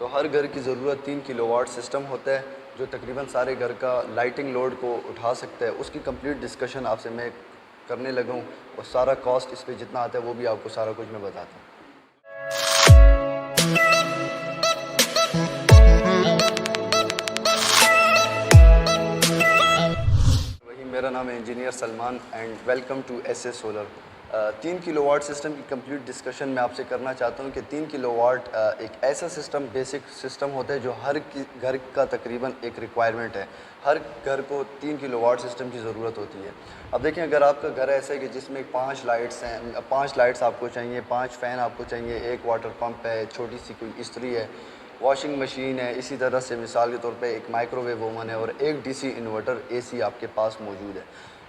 تو ہر گھر کی ضرورت 3 کلو واٹ سسٹم ہوتا ہے جو تقریباً سارے گھر کا لائٹنگ لوڈ کو اٹھا سکتا ہے. اس کی کمپلیٹ ڈسکشن آپ سے میں کرنے لگا ہوں اور سارا کاسٹ اس پہ جتنا آتا ہے وہ بھی آپ کو سارا کچھ میں بتاتا ہوں. میرا نام ہے engineer Salman and welcome to S A solar. 3 kilowatt system کی کمپلیٹ ڈسکشن میں آپ سے کرنا چاہتا ہوں کہ 3 کلو واٹ ایک ایسا سسٹم بیسک سسٹم ہوتا ہے جو ہر گھر کا تقریباً ایک ریکوائرمنٹ ہے. ہر گھر کو 3 کلو واٹ سسٹم کی ضرورت ہوتی ہے. اب دیکھیں اگر آپ کا گھر ایسا ہے کہ جس میں 5 لائٹس ہیں, 5 لائٹس آپ کو چاہیے, 5 فین آپ کو چاہیے, ایک واٹر پمپ ہے, چھوٹی سی کوئی استری ہے, واشنگ مشین ہے, اسی طرح سے مثال کے طور پہ ایک مائکرو ویو اوون ہے اور ایک ڈی سی انورٹر اے سی آپ کے پاس موجود ہے,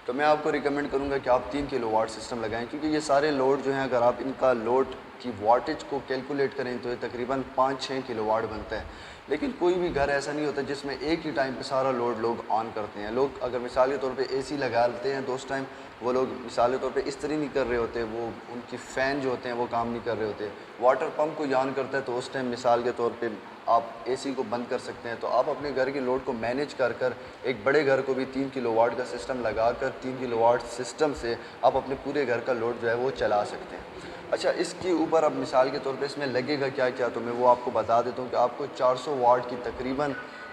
تو میں آپ کو ریکمینڈ کروں گا کہ آپ 3 کلو واٹ سسٹم لگائیں, کیونکہ یہ سارے لوڈ جو ہیں اگر آپ ان کا لوڈ کی واٹیج کو کیلکولیٹ کریں تو یہ تقریباً 5-6 کلو واٹ بنتا ہے. لیکن کوئی بھی گھر ایسا نہیں ہوتا جس میں ایک ہی ٹائم پہ سارا لوڈ لوگ آن کرتے ہیں. لوگ اگر مثال کے طور پہ اے سی لگا لیتے ہیں تو اس ٹائم وہ لوگ مثال کے طور پہ استری نہیں کر رہے ہوتے, وہ ان کی فین جو ہوتے ہیں وہ کام نہیں کر رہے ہوتے. واٹر پمپ کو آن کرتا ہے تو اس ٹائم مثال کے طور پہ آپ اے سی کو بند کر سکتے ہیں. تو آپ اپنے گھر کے لوڈ کو مینیج کر ایک بڑے گھر کو بھی 3 کلو واٹ کا سسٹم لگا کر 3 کلو واٹ سسٹم سے آپ اپنے پورے گھر کا لوڈ جو ہے وہ چلا سکتے ہیں. اچھا, اس کے اوپر اب مثال کے طور پہ اس میں لگے گا کیا کیا, تو میں وہ آپ کو بتا دیتا ہوں کہ آپ کو 400 واٹ کی تقریباً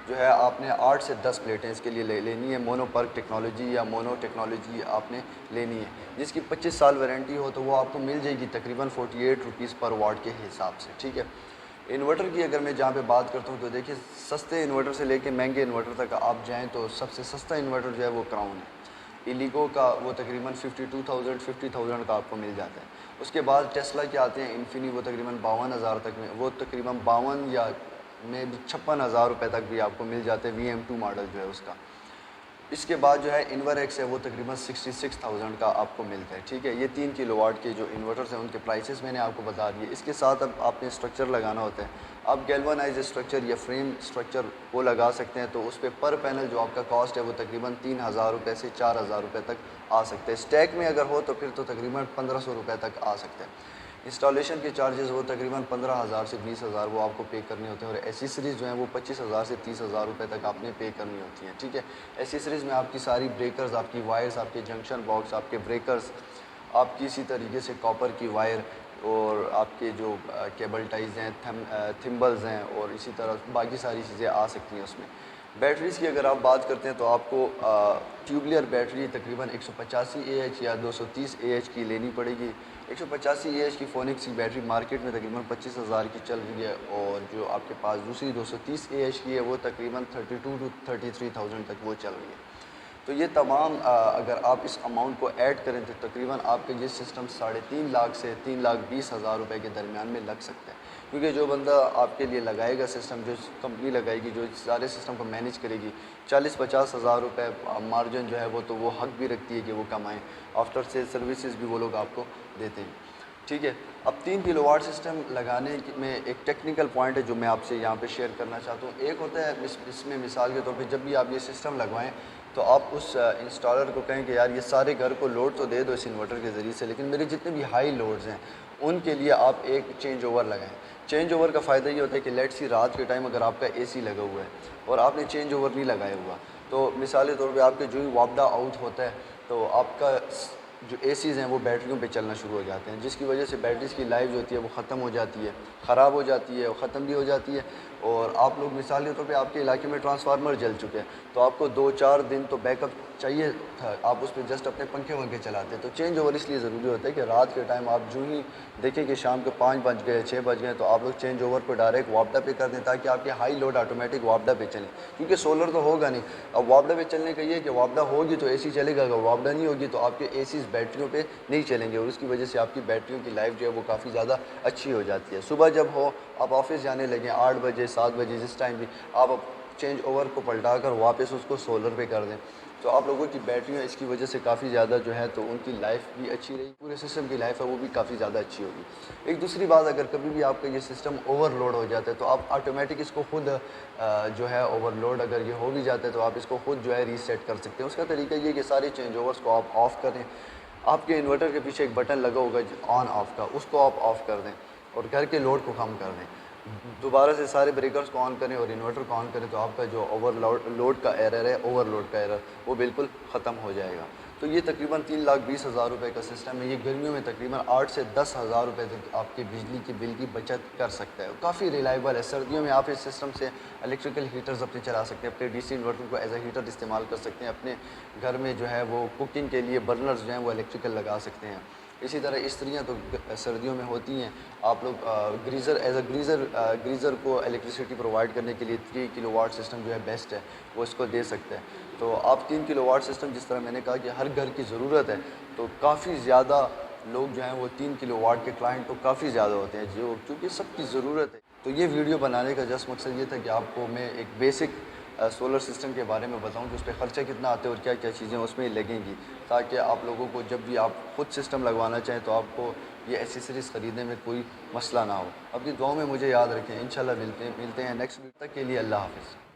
جو ہے آپ نے 8 سے 10 پلیٹیں اس کے لیے لینی ہے. مونو پرک ٹیکنالوجی یا مونو ٹیکنالوجی آپ نے لینی ہے جس کی 25 سال وارنٹی ہو, تو وہ آپ کو مل جائے گی تقریباً 48 روپیز پر واٹ کے حساب سے. ٹھیک ہے. انورٹر کی اگر میں جہاں پہ بات کرتا ہوں تو دیکھیے سستے انورٹر سے لے کے مہنگے انورٹر تک آپ جائیں تو سب سے سستا انورٹر جو ہے وہ کراؤن ہے. ایلیگو کا وہ تقریباً 52,000 کا آپ کو مل جاتا ہے. اس کے بعد ٹیسلا کے آتے ہیں انفینی, وہ تقریباً 52,000 تک میں, وہ تقریباً 52 یا میں 56,000 روپے تک بھی آپ کو مل جاتے ہیں, VM2 ماڈل جو ہے اس کا. اس کے بعد جو ہے انور ایکس ہے وہ تقریباً 66,000 کا آپ کو ملتا ہے. ٹھیک ہے. یہ 3 کلو واٹ کے جو انورٹرز ہیں ان کے پرائسز میں نے آپ کو بتا دیے. اس کے ساتھ اب آپ نے اسٹرکچر لگانا ہوتا ہے. آپ گیلوانائز اسٹرکچر یا فریم اسٹرکچر وہ لگا سکتے ہیں, تو اس پہ پر پینل جو آپ کا کاسٹ ہے وہ تقریباً 3,000 روپے سے 4,000 روپے تک آ سکتے ہیں. اسٹیک میں اگر ہو تو پھر تو تقریباً 1,500 روپے تک آ سکتے ہیں. انسٹالیشن کے چارجز وہ تقریباً 15,000 سے 20,000 وہ آپ کو پے کرنے ہوتے ہیں, اور ایسیسریز جو ہیں وہ 25,000 سے 30,000 روپے تک آپ نے پے کرنی ہوتی ہیں. ٹھیک ہے. ایسیسریز میں آپ کی ساری بریکرز, آپ کی وائرز, آپ کے جنکشن باکس, آپ کے بریکرز, آپ کی اسی طریقے سے کاپر کی وائر, اور آپ کے جو کیبل ٹائز ہیں, تھمبلز ہیں, اور اسی طرح باقی ساری چیزیں آ سکتی ہیں اس میں. بیٹریز کی اگر آپ بات کرتے ہیں تو آپ کو ٹیوبلیئر بیٹری تقریباً 185 AH یا 230 AH کی لینی پڑے گی. 185 AH کی فونکس کی بیٹری مارکیٹ میں تقریباً 25,000 کی چل رہی ہے, اور جو آپ کے پاس دوسری 230 AH کی ہے وہ تقریباً 32 to 33,000 تک وہ چل رہی ہے. تو یہ تمام اگر آپ اس اماؤنٹ کو ایڈ کریں تو تقریباً آپ کا یہ سسٹم 3.5 لاکھ سے 3,20,000 روپے کے درمیان میں لگ سکتا ہے. کیونکہ جو بندہ آپ کے لیے لگائے گا سسٹم, جو کمپنی لگائے گی, جو سارے سسٹم کو مینیج کرے گی, 40-50 ہزار روپے مارجن جو ہے وہ تو وہ حق بھی رکھتی ہے کہ وہ کمائیں. آفٹر سیل سروسز بھی وہ لوگ آپ کو دیتے ہیں. ٹھیک ہے. اب 3 کلو واٹ سسٹم لگانے میں ایک ٹیکنیکل پوائنٹ ہے جو میں آپ سے یہاں پہ شیئر کرنا چاہتا ہوں. ایک ہوتا ہے اس میں مثال کے طور پہ جب بھی آپ یہ سسٹم لگوائیں تو آپ اس انسٹالر کو کہیں کہ یار یہ سارے گھر کو لوڈ تو دے دو اس انورٹر کے ذریعے سے, لیکن میرے جتنے بھی ہائی لوڈز ہیں ان کے لیے آپ ایک چینج اوور لگائیں. چینج اوور کا فائدہ یہ ہوتا ہے کہ لیٹ سی رات کے ٹائم اگر آپ کا اے سی لگا ہوا ہے اور آپ نے چینج اوور نہیں لگایا ہوا, تو مثال کے طور پہ آپ کے جو ہی وابڈا آؤٹ ہوتا ہے تو آپ کا جو اے سیز ہیں وہ بیٹریوں پہ چلنا شروع ہو جاتے ہیں, جس کی وجہ سے بیٹریز کی لائف جو ہوتی ہے وہ ختم ہو جاتی ہے, خراب ہو جاتی ہے, اور ختم بھی ہو جاتی ہے. اور آپ لوگ مثال کے طور پہ آپ کے علاقے میں ٹرانسفارمر جل چکے ہیں تو آپ کو 2-4 دن تو بیک اپ چاہیے تھا, آپ اس پہ جسٹ اپنے پنکھے ونکھے چلاتے ہیں. تو چینج اوور اس لیے ضروری ہوتا ہے کہ رات کے ٹائم آپ جو ہی دیکھیں کہ شام کے 5 بج گئے 6 بج گئے تو آپ لوگ چینج اوور کو ڈائریکٹ وابڈا پہ کر دیں, تاکہ آپ کے ہائی لوڈ آٹومیٹک وابڈا پہ چلیں, کیونکہ سولر تو ہوگا نہیں. اب وابڈا پہ چلنے کا یہ ہے کہ وابڈا ہوگی تو اے سی چلے گا, اگر وابڈا نہیں ہوگی تو آپ کے اے سیز بیٹریوں پہ نہیں چلیں گے, اور اس کی وجہ سے آپ کی بیٹریوں کی لائف جو ہے وہ کافی زیادہ اچھی ہو جاتی ہے. صبح جب ہو آپ آفس جانے لگیں 8 بجے 7 بجے جس ٹائم بھی, آپ چینج اوور کو پلٹا کر واپس اس کو سولر پہ کر دیں تو آپ لوگوں کی بیٹریاں اس کی وجہ سے کافی زیادہ جو ہے تو ان کی لائف بھی اچھی رہی, پورے سسٹم کی لائف ہے وہ بھی کافی زیادہ اچھی ہوگی. ایک دوسری بات, اگر کبھی بھی آپ کا یہ سسٹم اوور لوڈ ہو جاتا ہے تو آپ آٹومیٹک اس کو خود جو ہے اوور لوڈ اگر یہ ہو بھی جاتا ہے تو آپ اس کو خود جو ہے ریسیٹ کر سکتے ہیں. اس کا طریقہ یہ کہ سارے چینج اوورس کو آپ آف کریں. آپ کے انورٹر کے پیچھے ایک بٹن لگا ہوگا آن آف کا, اس کو آپ آف کر دیں اور گھر کے لوڈ کو کم کر دیں. دوبارہ سے سارے بریکرز کو آن کریں اور انورٹر کو آن کریں تو آپ کا جو اوور لوڈ کا ایرر ہے، اوور لوڈ کا ایرر، وہ بالکل ختم ہو جائے گا۔ تو یہ تقریباً 3,20,000 روپے کا سسٹم ہے۔ یہ گرمیوں میں تقریباً 8 سے 10,000 روپے تک آپ کی بجلی کی بل کی بچت کر سکتا ہے، کافی ریلائبل ہے۔ سردیوں میں آپ اس سسٹم سے الیکٹریکل ہیٹرز اپنے چلا سکتے ہیں، اپنے ڈی سی انورٹر کو ایز اے ہیٹر استعمال کر سکتے ہیں، اپنے گھر میں جو ہے وہ کوکنگ کے لیے برنرز جو ہیں وہ الیکٹریکل لگا سکتے ہیں۔ اسی طرح استریاں تو سردیوں میں ہوتی ہیں، آپ لوگ گریزر ایز اے گریزر کو الیکٹریسٹی پرووائڈ کرنے کے لیے 3 کلو واٹ سسٹم جو ہے بیسٹ ہے، وہ اس کو دے سکتے ہیں۔ تو آپ 3 کلو واٹ سسٹم، جس طرح میں نے کہا کہ ہر گھر کی ضرورت ہے، تو کافی زیادہ لوگ جو ہیں وہ 3 کلو واٹ کے کلائنٹ تو کافی زیادہ ہوتے ہیں، جو کیونکہ سب کی ضرورت ہے۔ تو یہ ویڈیو بنانے کا جسٹ مقصد یہ تھا کہ آپ کو میں ایک بیسک سولر سسٹم کے بارے میں بتاؤں کہ اس پہ خرچہ کتنا آتا ہے اور کیا کیا چیزیں اس میں لگیں گی، تاکہ آپ لوگوں کو جب بھی آپ خود سسٹم لگوانا چاہیں تو آپ کو یہ ایسیسریز خریدنے میں کوئی مسئلہ نہ ہو۔ اپنی دعاؤں میں مجھے یاد رکھیں، انشاءاللہ ملتے ہیں نیکسٹ ویڈیو تک کے لیے۔ اللہ حافظ۔